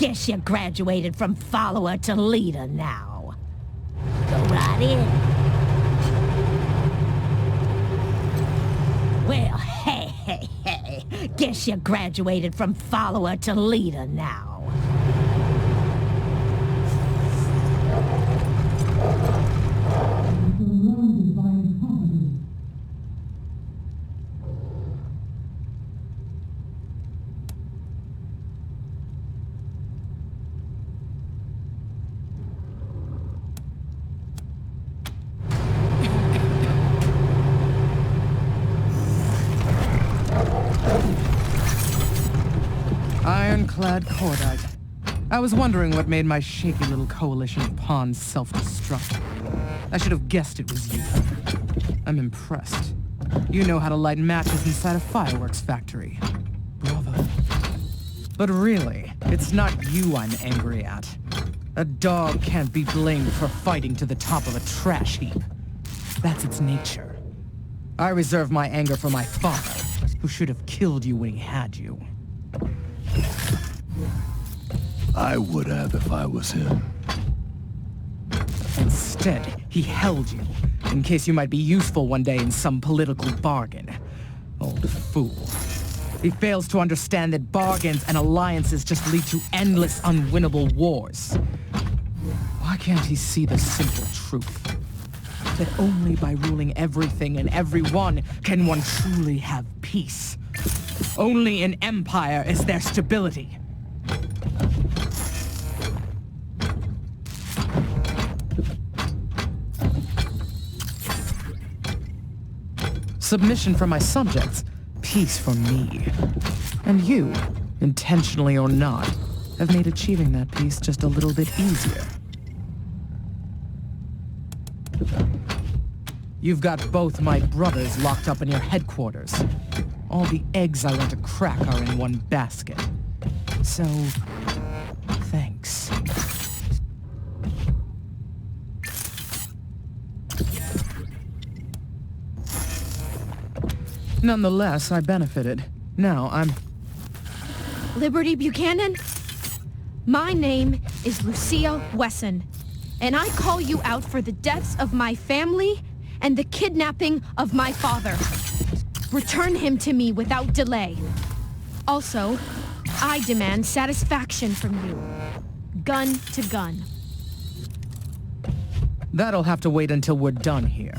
Guess you graduated from follower to leader now. Go right in. Well, hey. Guess you graduated from follower to leader now. Ironclad cordite. I was wondering what made my shaky little coalition of pawns self-destruct. I should have guessed it was you. I'm impressed. You know how to light matches inside a fireworks factory. Bravo. But really, it's not you I'm angry at. A dog can't be blamed for fighting to the top of a trash heap. That's its nature. I reserve my anger for my father, who should have killed you when he had you. I would have if I was him. Instead, he held you, in case you might be useful one day in some political bargain. Old fool. He fails to understand that bargains and alliances just lead to endless, unwinnable wars. Why can't he see the simple truth? That only by ruling everything and everyone can one truly have peace. Only in empire is there stability. Submission for my subjects, peace for me. And you, intentionally or not, have made achieving that peace just a little bit easier. You've got both my brothers locked up in your headquarters. All the eggs I want to crack are in one basket. So, thanks. Nonetheless, I benefited. Now, I'm... Liberty Buchanan? My name is Lucia Wesson, and I call you out for the deaths of my family and the kidnapping of my father. Return him to me without delay. Also, I demand satisfaction from you. Gun to gun. That'll have to wait until we're done here.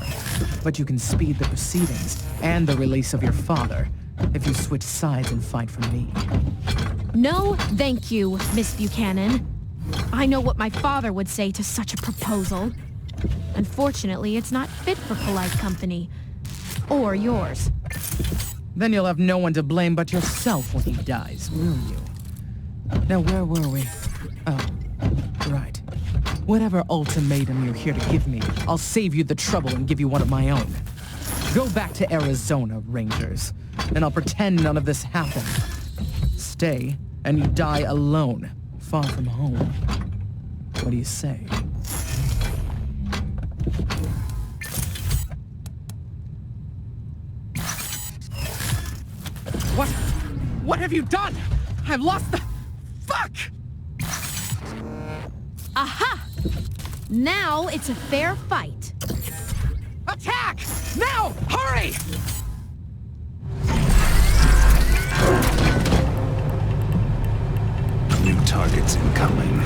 But you can speed the proceedings and the release of your father if you switch sides and fight for me. No, thank you, Miss Buchanan. I know what my father would say to such a proposal. Unfortunately, it's not fit for polite company. Or yours. Then you'll have no one to blame but yourself when he dies, will you? Now, where were we? Oh, right. Whatever ultimatum you're here to give me, I'll save you the trouble and give you one of my own. Go back to Arizona, Rangers, and I'll pretend none of this happened. Stay, and you die alone, far from home. What do you say? What? What have you done? I've lost the... Fuck! Aha! Now it's a fair fight. Attack! Now! Hurry! New targets incoming.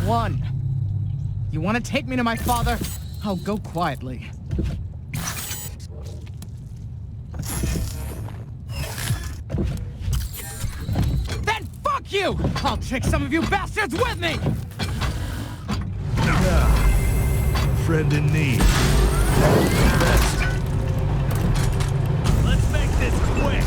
Won. You want to take me to my father? I'll go quietly. Then fuck you! I'll take some of you bastards with me! Friend in need. Best. Let's make this quick!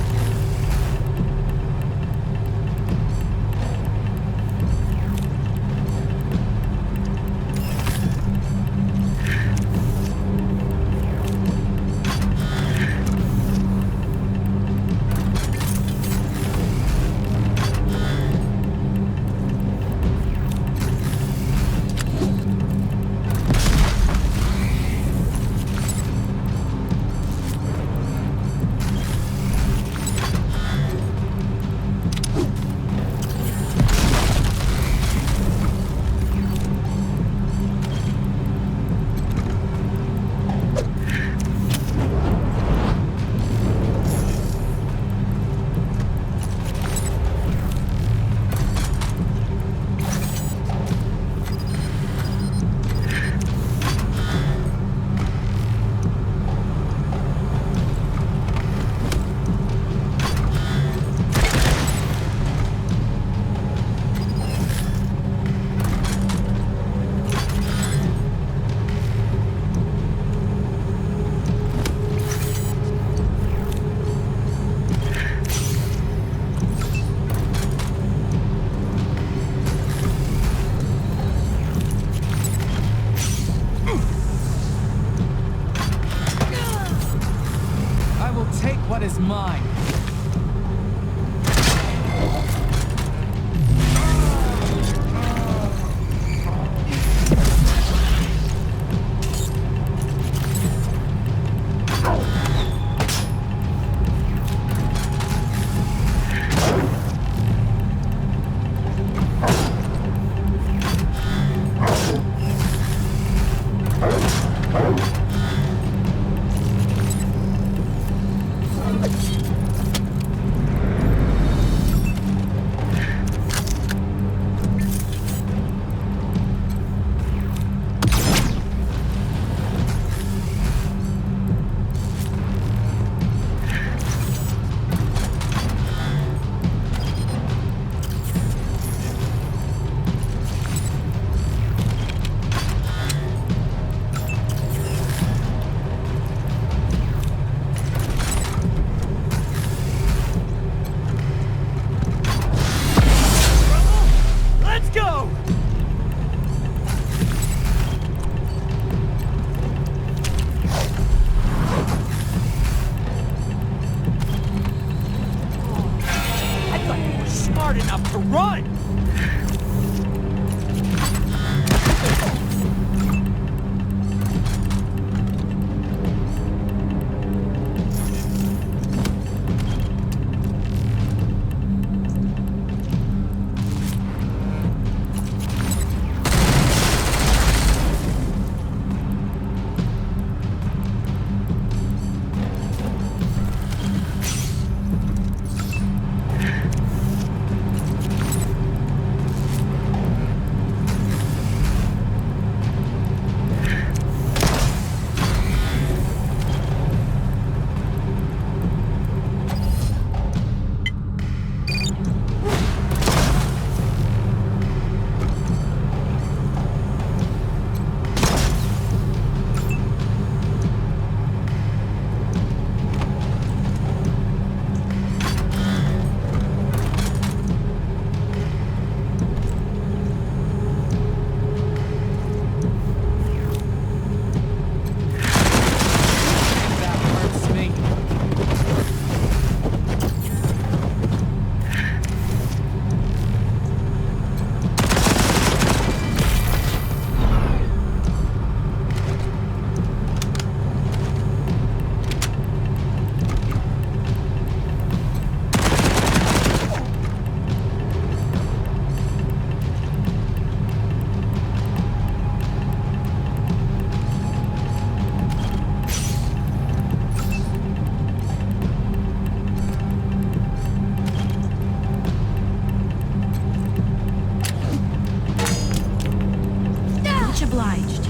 obliged.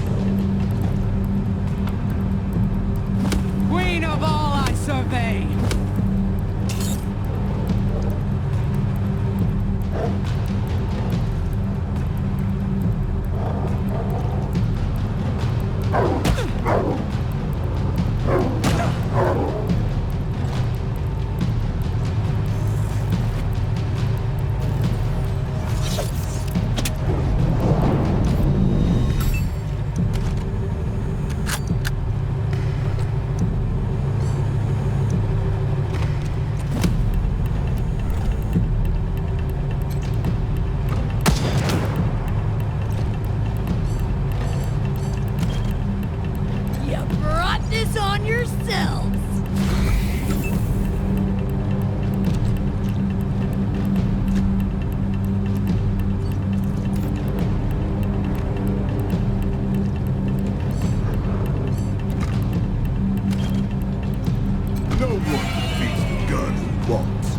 Queen of all I survey! You brought this on yourselves. No one defeats the gun who wants.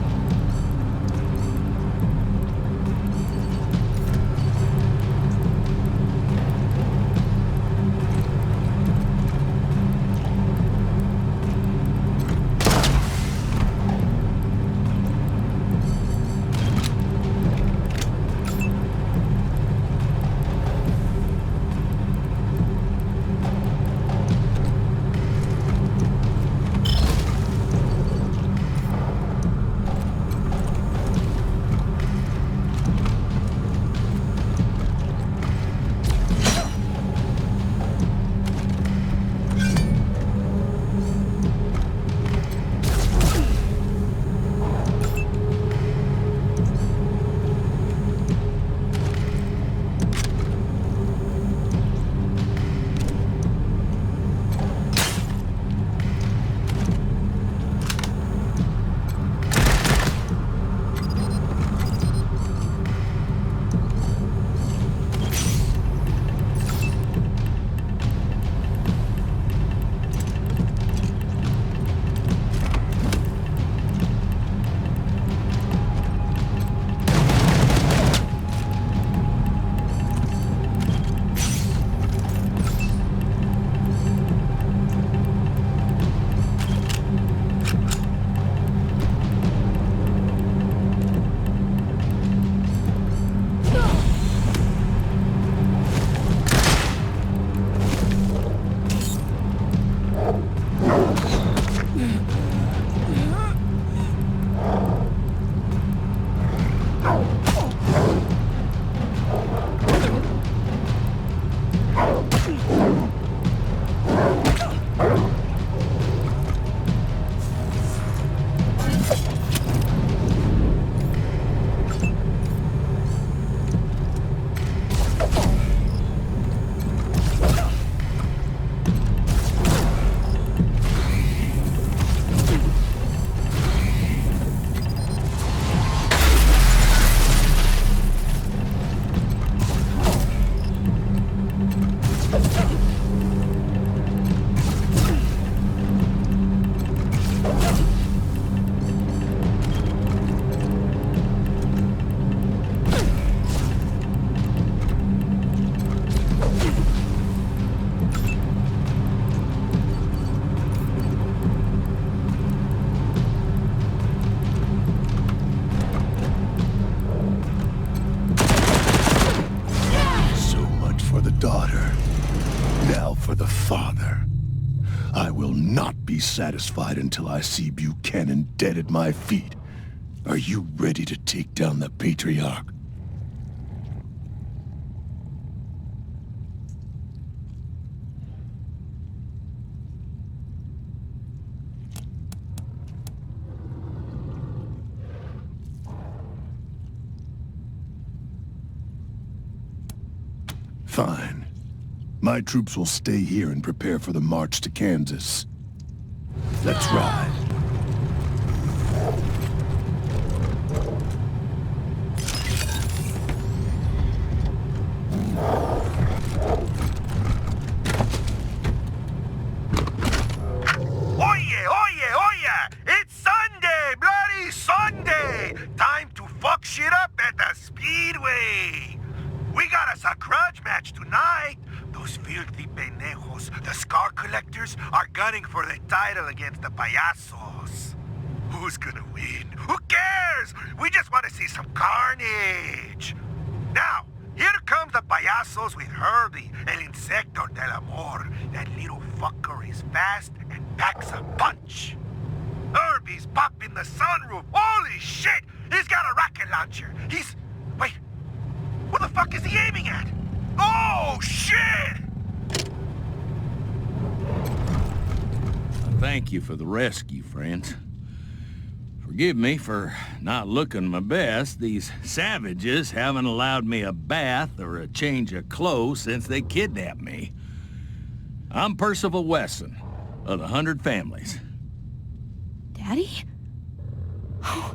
I will not be satisfied until I see Buchanan dead at my feet. Are you ready to take down the Patriarch? Fine. My troops will stay here and prepare for the march to Kansas. Let's ride. Oye, oye, oye! It's Sunday! Bloody Sunday! Time to fuck shit up at the Speedway! We got us a grudge match tonight! The Those filthy pendejos, the scar collectors, are gunning for the title against the payasos. Who's gonna win? Who cares? We just want to see some carnage. Now, here comes the payasos with Herbie, el insecto del amor. That little fucker is fast and packs a punch. Herbie's popping the sunroof. Holy shit! He's got a rocket launcher. Wait. What the fuck is he aiming at? Oh, shit! Thank you for the rescue, friends. Forgive me for not looking my best. These savages haven't allowed me a bath or a change of clothes since they kidnapped me. I'm Percival Wesson, of the 100 Families. Daddy? Oh,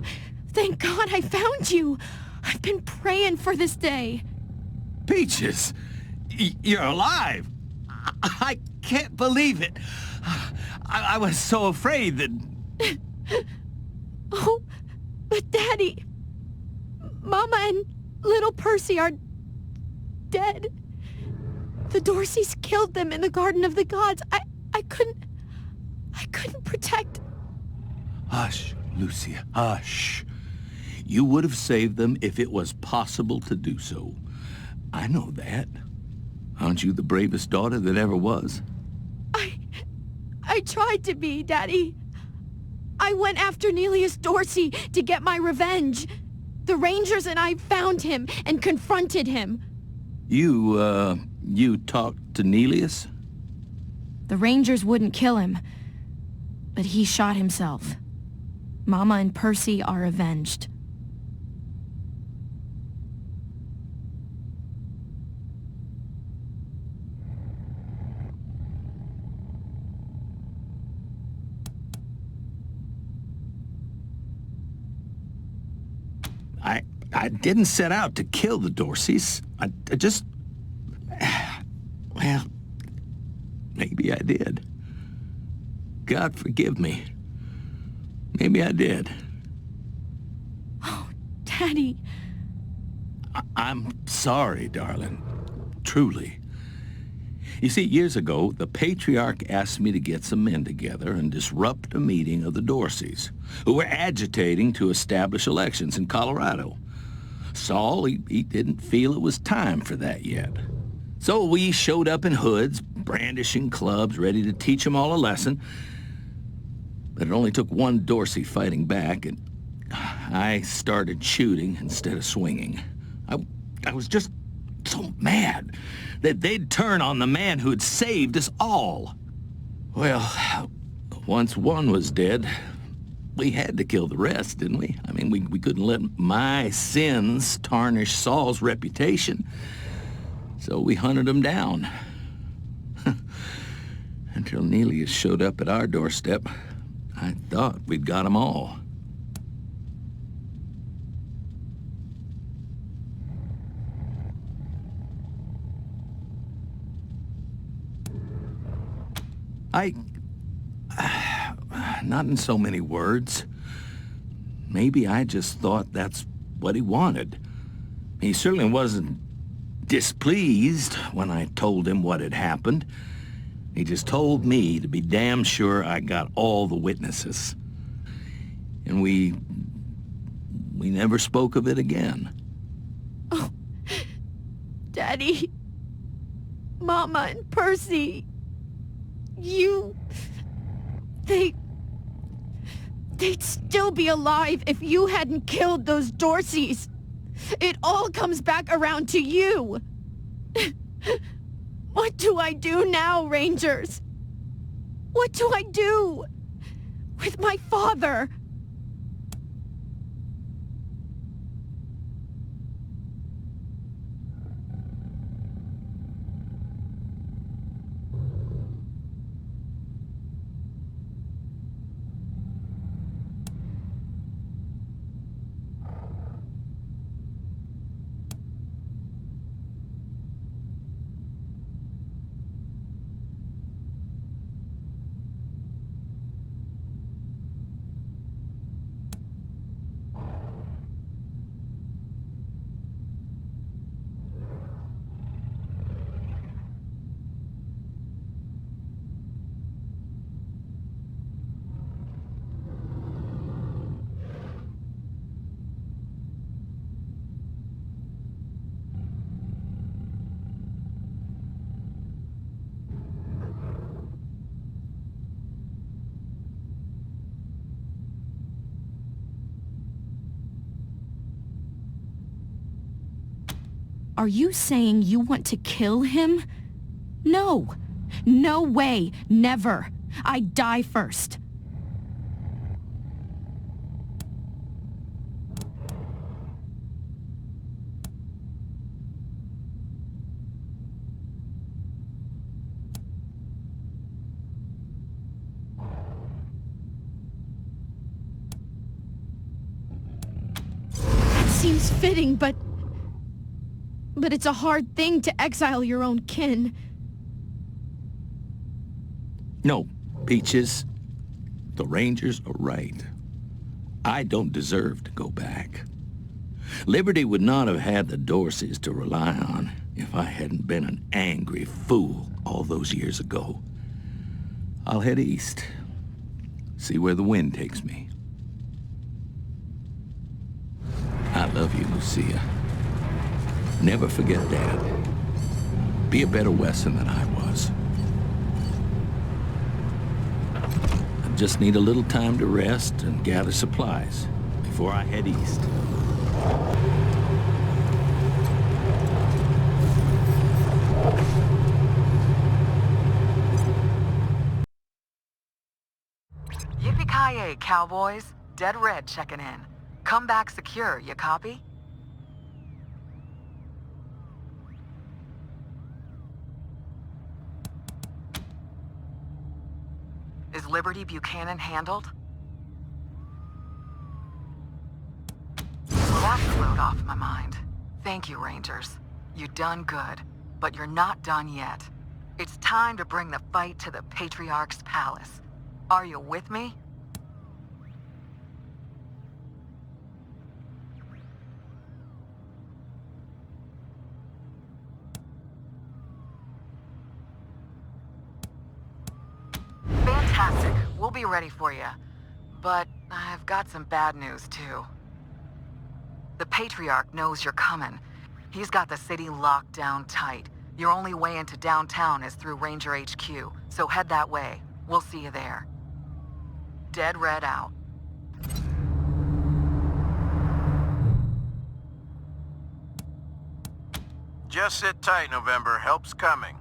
thank God I found you! I've been praying for this day. Peaches, you're alive! I can't believe it. I was so afraid that... Oh, but Daddy... Mama and little Percy are... dead. The Dorseys killed them in the Garden of the Gods. I couldn't protect... Hush, Lucia, hush. You would have saved them if it was possible to do so. I know that. Aren't you the bravest daughter that ever was? I tried to be, Daddy. I went after Nelius Dorsey to get my revenge. The Rangers and I found him and confronted him. You talked to Nelius? The Rangers wouldn't kill him, but he shot himself. Mama and Percy are avenged. I didn't set out to kill the Dorseys. I just... Well, maybe I did. God forgive me. Maybe I did. Oh, Daddy. I'm sorry, darling. Truly. You see, years ago, the Patriarch asked me to get some men together and disrupt a meeting of the Dorseys, who were agitating to establish elections in Colorado. Saul, he didn't feel it was time for that yet. So we showed up in hoods, brandishing clubs, ready to teach them all a lesson. But it only took one Dorsey fighting back, and I started shooting instead of swinging. I was just so mad that they'd turn on the man who had saved us all. Well, once one was dead, we had to kill the rest, didn't we? I mean, we couldn't let my sins tarnish Saul's reputation. So we hunted him down. Until Nelius showed up at our doorstep, I thought we'd got them all. Not in so many words. Maybe I just thought that's what he wanted. He certainly wasn't displeased when I told him what had happened. He just told me to be damn sure I got all the witnesses. And we never spoke of it again. Oh, Daddy, Mama and Percy, they'd still be alive if you hadn't killed those Dorseys. It all comes back around to you. What do I do now, Rangers? What do I do with my father? Are you saying you want to kill him? No. No way. Never. I'd die first. Seems fitting, but it's a hard thing to exile your own kin. No, Peaches. The Rangers are right. I don't deserve to go back. Liberty would not have had the Dorseys to rely on if I hadn't been an angry fool all those years ago. I'll head east. See where the wind takes me. I love you, Lucia. Never forget Dad. Be a better Wesson than I was. I just need a little time to rest and gather supplies before I head east. Yippee-ki-yay, cowboys. Dead Red checking in. Come back secure, you copy? Is Liberty Buchanan handled? Well, that's a load off my mind. Thank you, Rangers. You done good, but you're not done yet. It's time to bring the fight to the Patriarch's palace. Are you with me? Fantastic. We'll be ready for you. But I've got some bad news, too. The Patriarch knows you're coming. He's got the city locked down tight. Your only way into downtown is through Ranger HQ, so head that way. We'll see you there. Dead Red out. Just sit tight, November. Help's coming.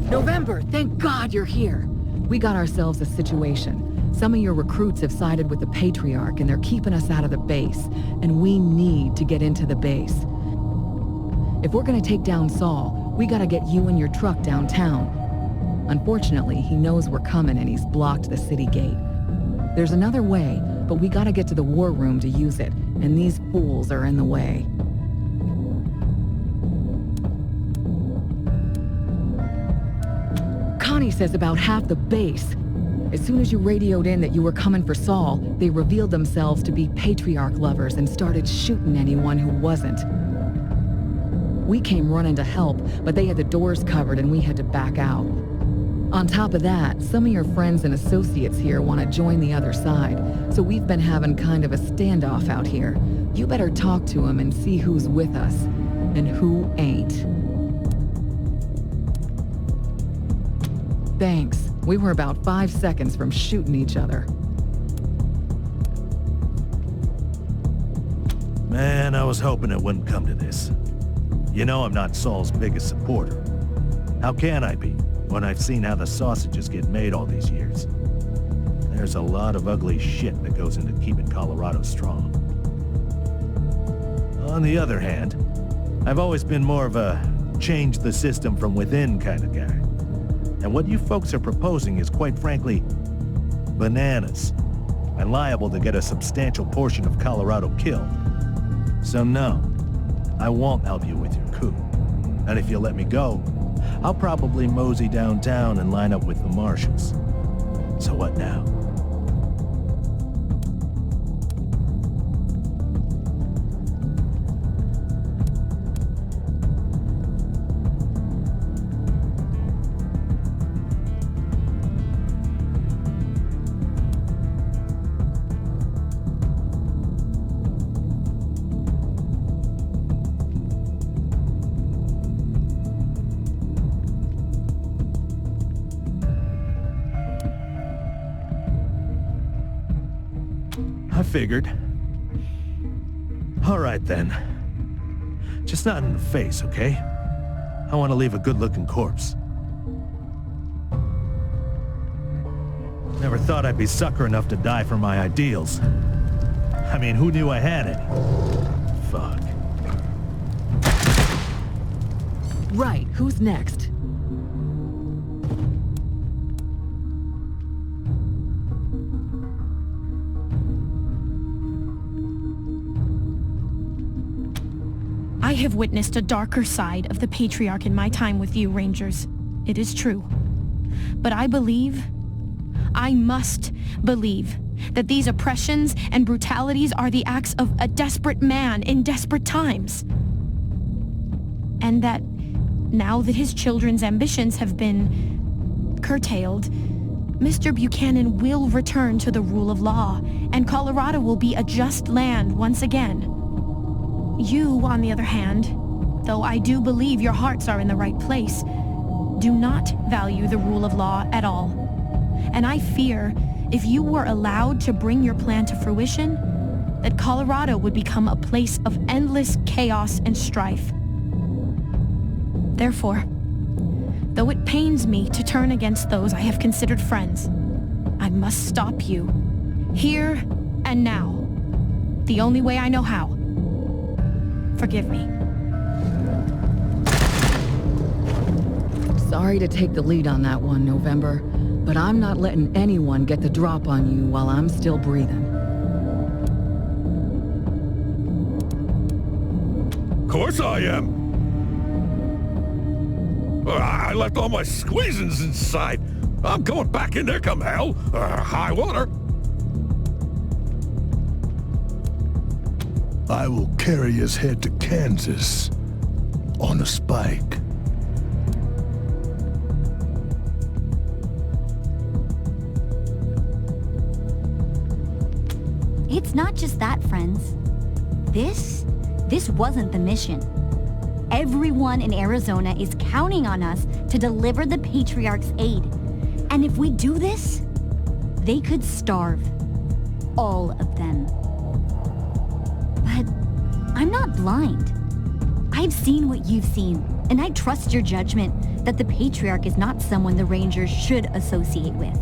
November, thank God you're here. We got ourselves a situation. Some of your recruits have sided with the Patriarch and they're keeping us out of the base. And we need to get into the base. If we're gonna take down Saul, we gotta get you and your truck downtown. Unfortunately, he knows we're coming and he's blocked the city gate. There's another way, but we gotta get to the war room to use it, and these fools are in the way. Connie says about half the base. As soon as you radioed in that you were coming for Saul, they revealed themselves to be Patriarch lovers and started shooting anyone who wasn't. We came running to help, but they had the doors covered and we had to back out. On top of that, some of your friends and associates here want to join the other side, so we've been having kind of a standoff out here. You better talk to them and see who's with us, and who ain't. Thanks. We were about 5 seconds from shooting each other. Man, I was hoping it wouldn't come to this. You know I'm not Saul's biggest supporter. How can I be, when I've seen how the sausages get made all these years? There's a lot of ugly shit that goes into keeping Colorado strong. On the other hand, I've always been more of a change the system from within kind of guy. And what you folks are proposing is, quite frankly, bananas, and liable to get a substantial portion of Colorado killed. So no, I won't help you with your coup. And if you let me go, I'll probably mosey downtown and line up with the marshals. So what now? I figured. All right, then. Just not in the face, okay? I want to leave a good-looking corpse. Never thought I'd be sucker enough to die for my ideals. I mean, who knew I had any? Fuck. Right, who's next? I have witnessed a darker side of the Patriarch in my time with you, Rangers. It is true. But I must believe, that these oppressions and brutalities are the acts of a desperate man in desperate times. And that now that his children's ambitions have been curtailed, Mr. Buchanan will return to the rule of law, and Colorado will be a just land once again. You, on the other hand, though I do believe your hearts are in the right place, do not value the rule of law at all. And I fear, if you were allowed to bring your plan to fruition, that Colorado would become a place of endless chaos and strife. Therefore, though it pains me to turn against those I have considered friends, I must stop you, here and now, the only way I know how. Forgive me. Sorry to take the lead on that one, November, but I'm not letting anyone get the drop on you while I'm still breathing. Of course I am. I left all my squeezins inside. I'm going back in there come hell, high water. I will carry his head to Kansas on a spike. It's not just that, friends. This wasn't the mission. Everyone in Arizona is counting on us to deliver the Patriarch's aid. And if we do this, they could starve. All of them. But I'm not blind. I've seen what you've seen, and I trust your judgment that the Patriarch is not someone the Rangers should associate with.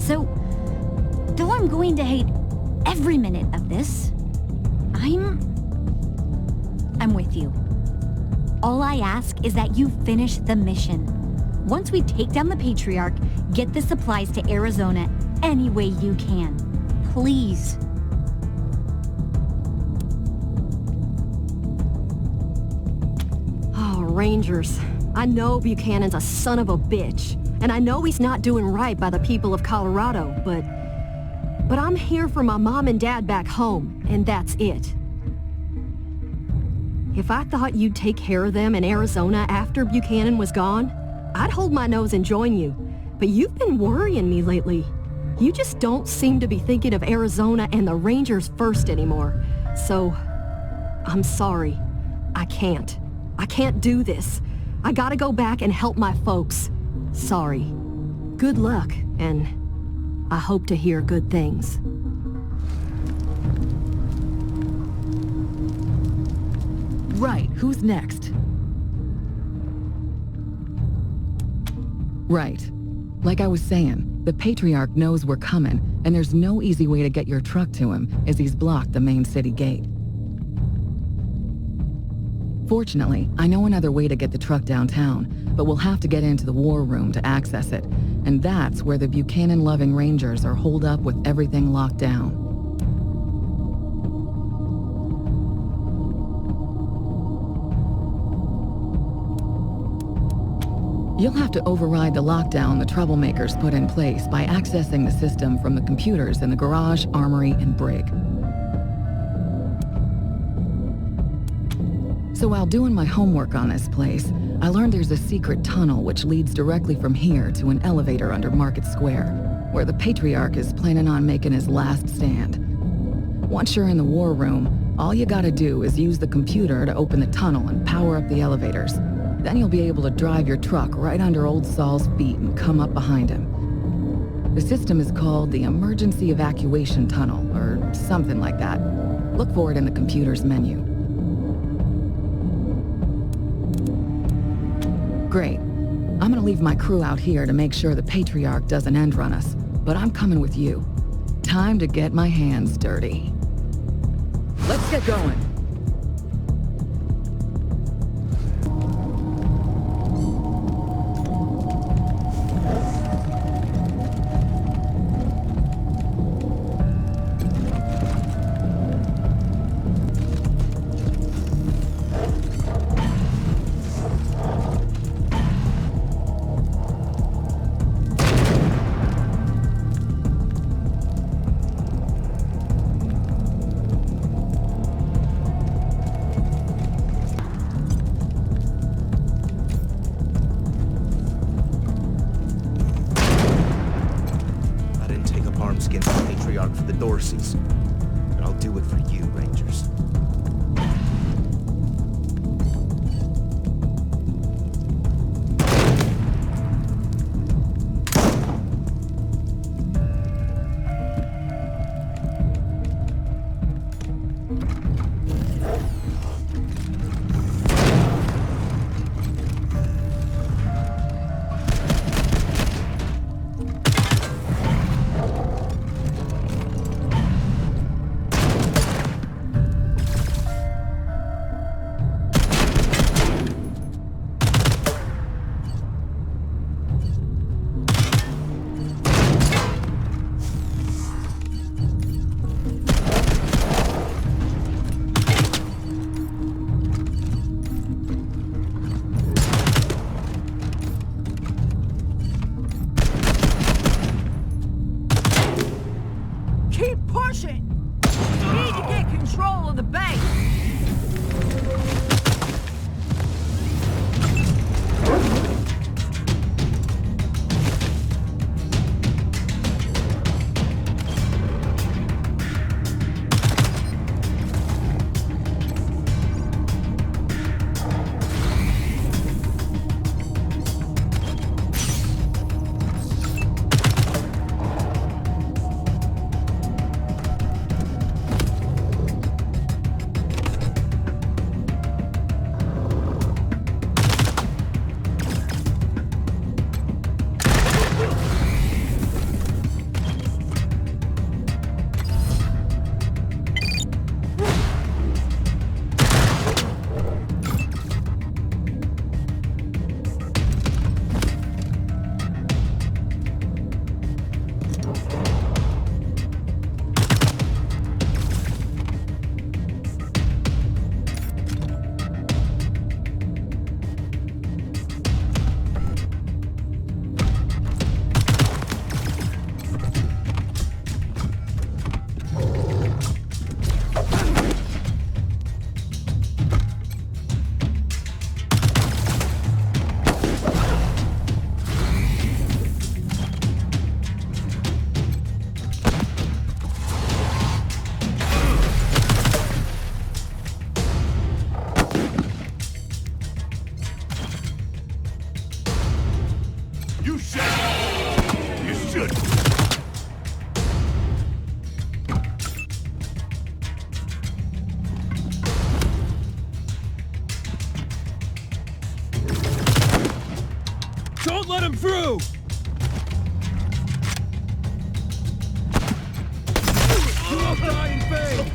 So, though I'm going to hate every minute of this, I'm with you. All I ask is that you finish the mission. Once we take down the Patriarch, get the supplies to Arizona any way you can. Please. Oh, Rangers. I know Buchanan's a son of a bitch, and I know he's not doing right by the people of Colorado, but I'm here for my mom and dad back home, and that's it. If I thought you'd take care of them in Arizona after Buchanan was gone, I'd hold my nose and join you. But you've been worrying me lately. You just don't seem to be thinking of Arizona and the Rangers first anymore. So, I'm sorry. I can't do this. I gotta go back and help my folks. Sorry. Good luck, and I hope to hear good things. Right, who's next? Right. Like I was saying, the Patriarch knows we're coming, and there's no easy way to get your truck to him, as he's blocked the main city gate. Fortunately, I know another way to get the truck downtown, but we'll have to get into the war room to access it, and that's where the Buchanan-loving Rangers are holed up with everything locked down. You'll have to override the lockdown the troublemakers put in place by accessing the system from the computers in the garage, armory, and brig. So while doing my homework on this place, I learned there's a secret tunnel which leads directly from here to an elevator under Market Square, where the Patriarch is planning on making his last stand. Once you're in the war room, all you gotta do is use the computer to open the tunnel and power up the elevators. Then you'll be able to drive your truck right under Old Saul's feet and come up behind him. The system is called the Emergency Evacuation Tunnel, or something like that. Look for it in the computer's menu. Great. I'm gonna leave my crew out here to make sure the Patriarch doesn't end run us, but I'm coming with you. Time to get my hands dirty. Let's get going. For the Dorseys, but I'll do it for you, Rangers. Don't let him through! You'll die in vain!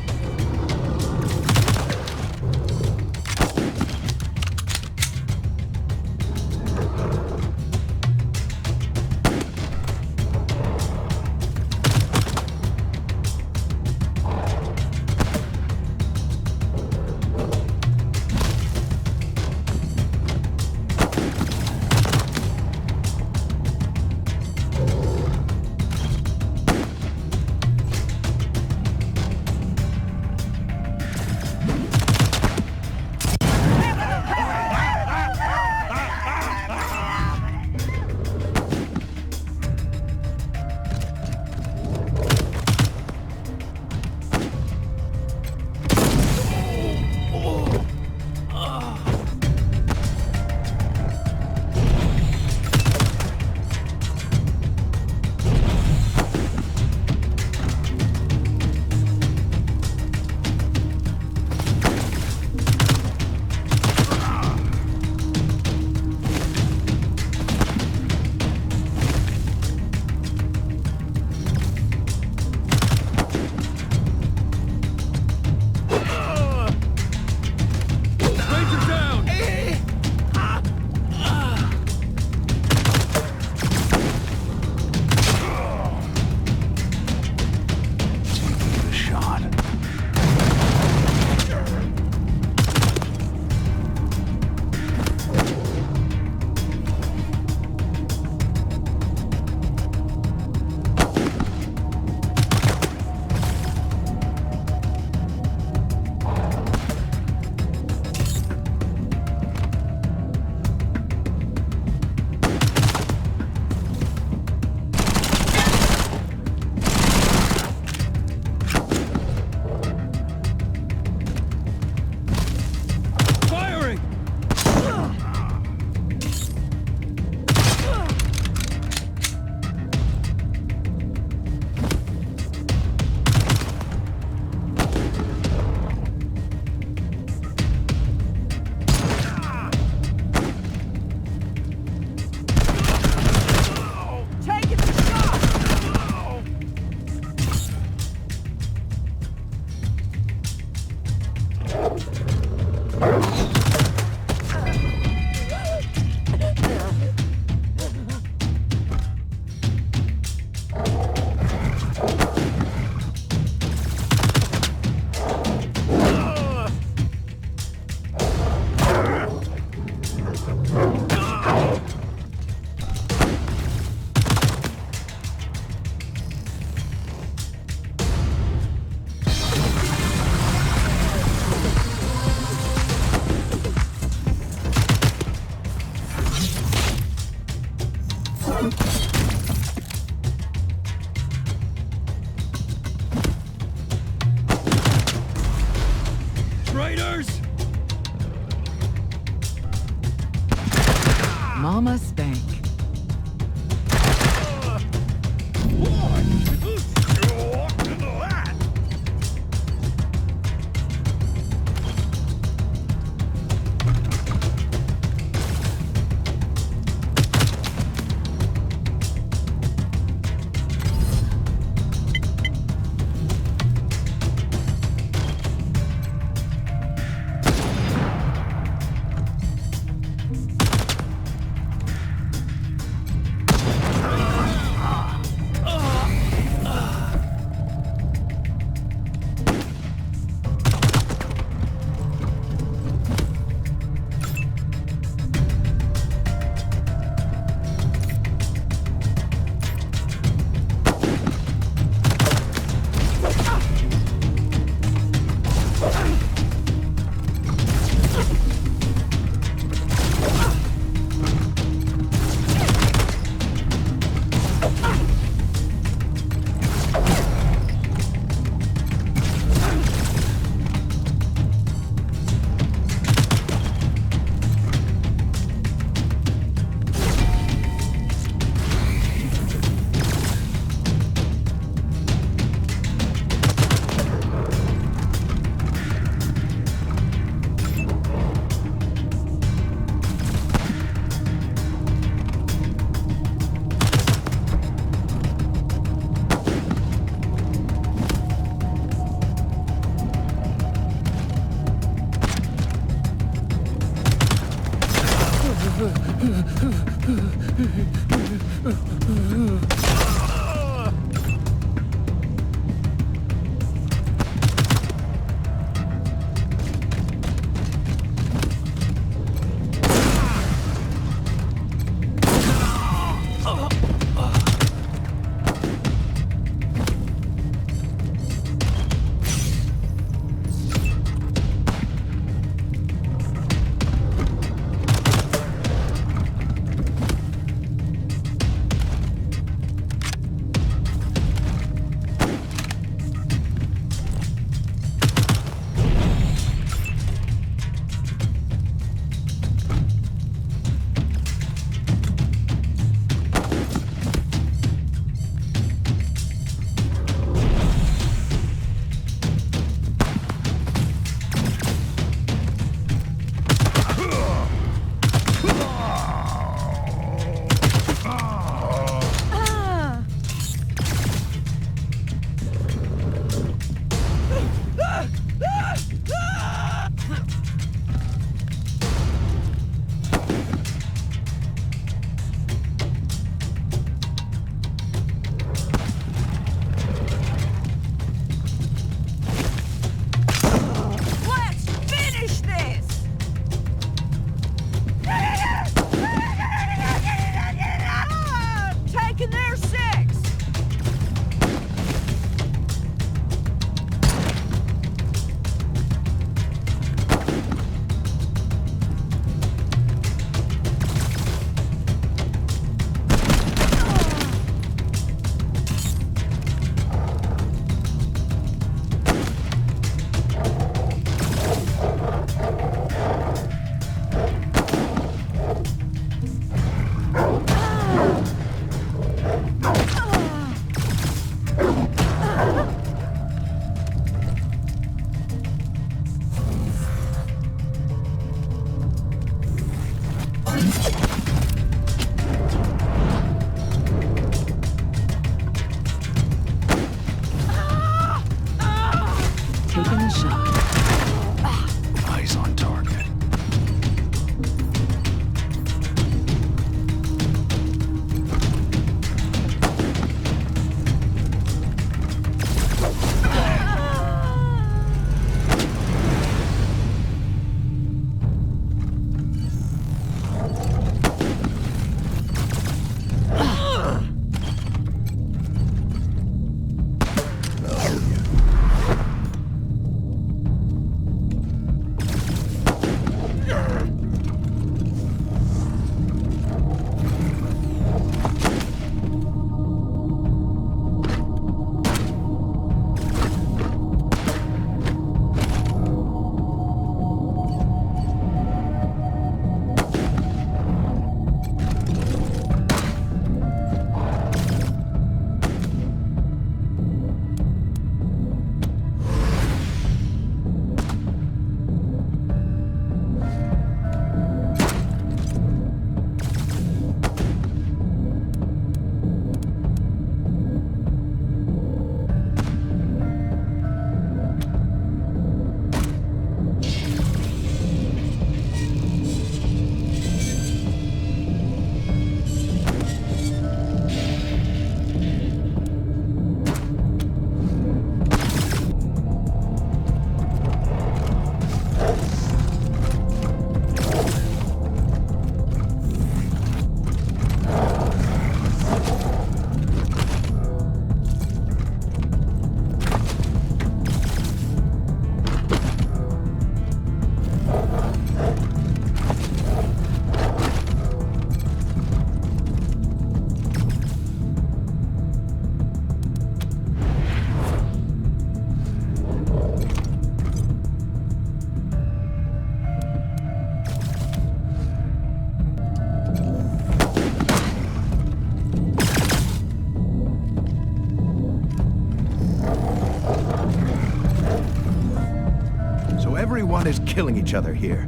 everyone is killing each other here.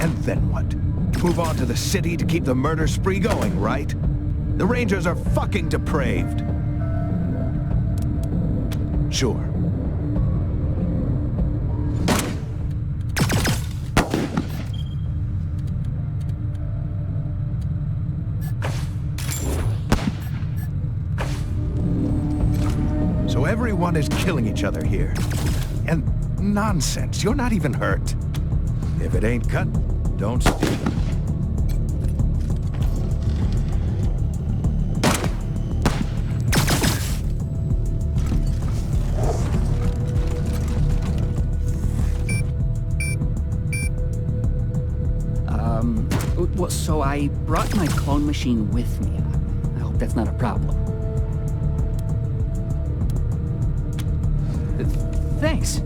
And then what? Move on to the city to keep the murder spree going, right? The Rangers are fucking depraved. Sure. So everyone is killing each other here. And nonsense, you're not even hurt. If it ain't cut, don't steal. So I brought my clone machine with me. I hope that's not a problem. Thanks.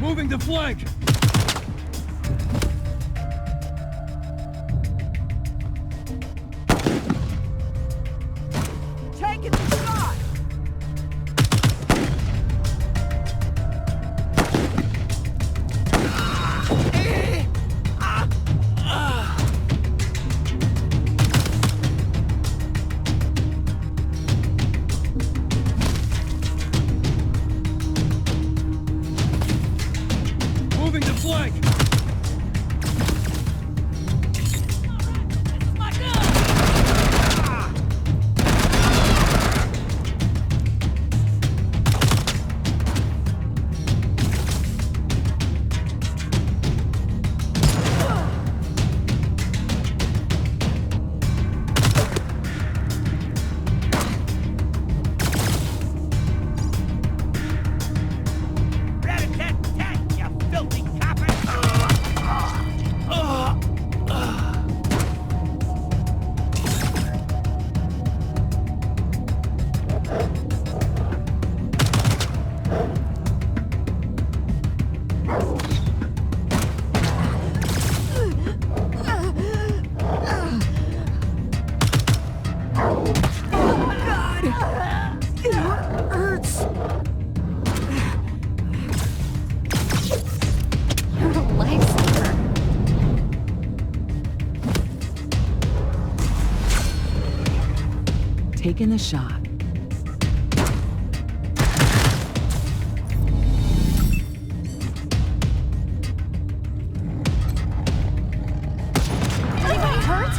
Moving to flank! Taking the shot! Moving to flank! taking the shot. Anybody hurt?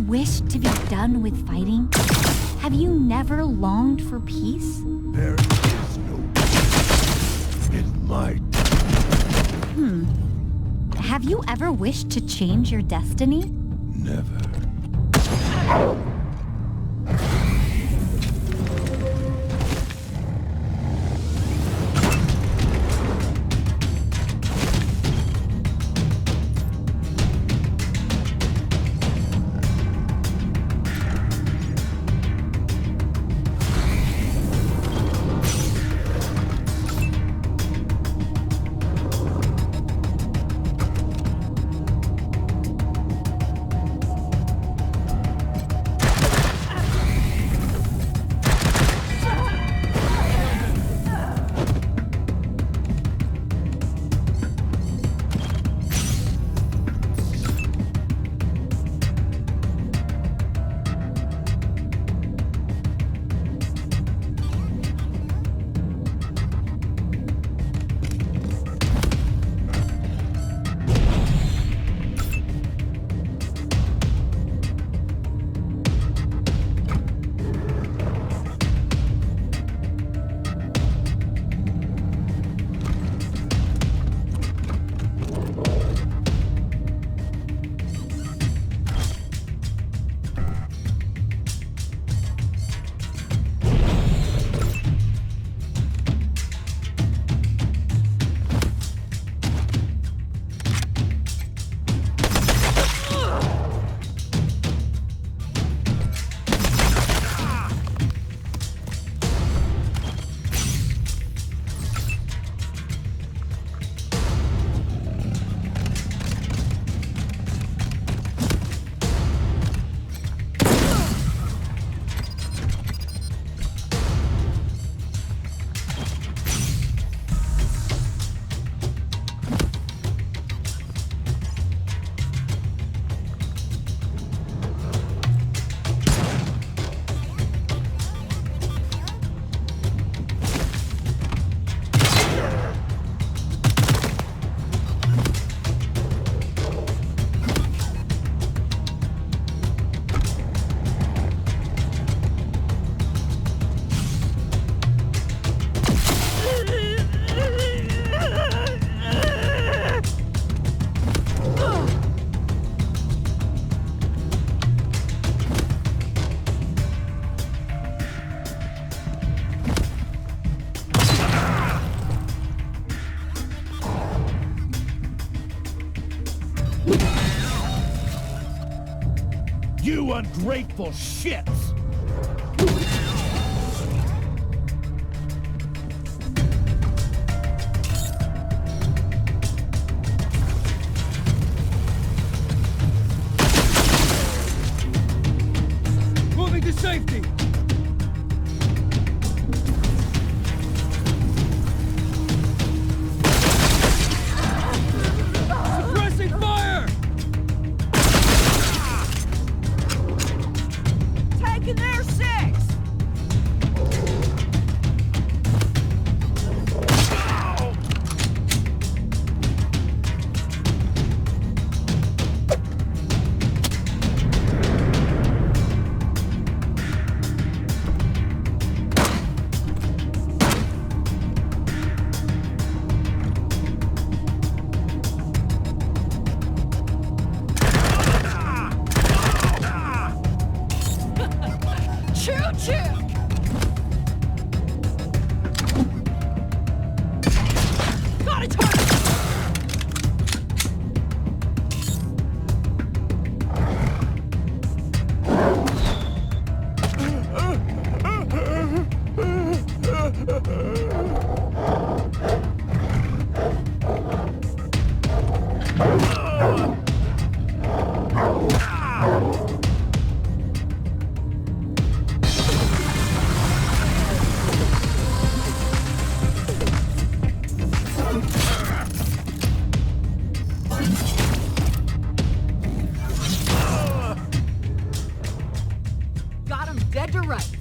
Wished to be done with fighting? Have you never longed for peace? There is no peace in my... Have you ever wished to change your destiny? Never. You ungrateful shits! safety! Suppressing fire! Taking their six! Choo-choo! Got a target! Got him dead to rights.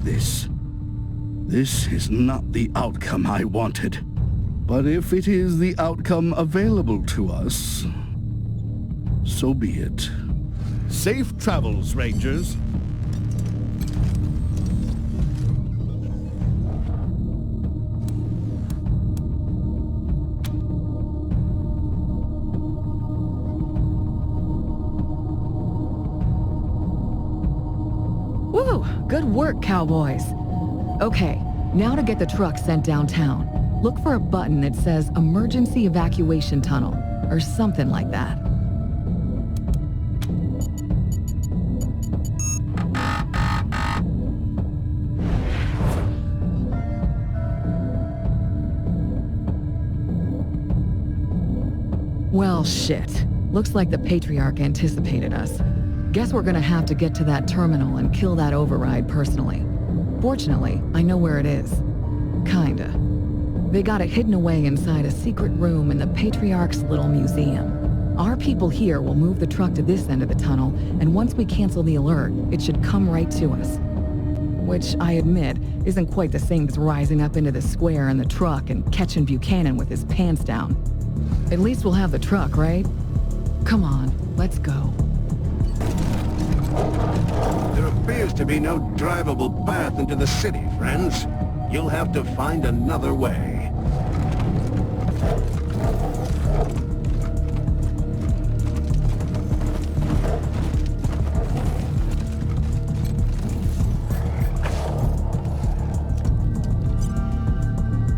this. This is not the outcome I wanted. But if it is the outcome available to us, so be it. Safe travels, Rangers. Woo! Good work, cowboys. Okay, now to get the truck sent downtown. Look for a button that says Emergency Evacuation Tunnel, or something like that. Well, shit. Looks like the Patriarch anticipated us. Guess we're gonna have to get to that terminal and kill that override personally. Fortunately, I know where it is. Kinda. They got it hidden away inside a secret room in the Patriarch's little museum. Our people here will move the truck to this end of the tunnel, and once we cancel the alert, it should come right to us. Which, I admit, isn't quite the same as rising up into the square in the truck and catching Buchanan with his pants down. At least we'll have the truck, right? Come on, let's go. There appears to be no drivable path into the city, friends. You'll have to find another way.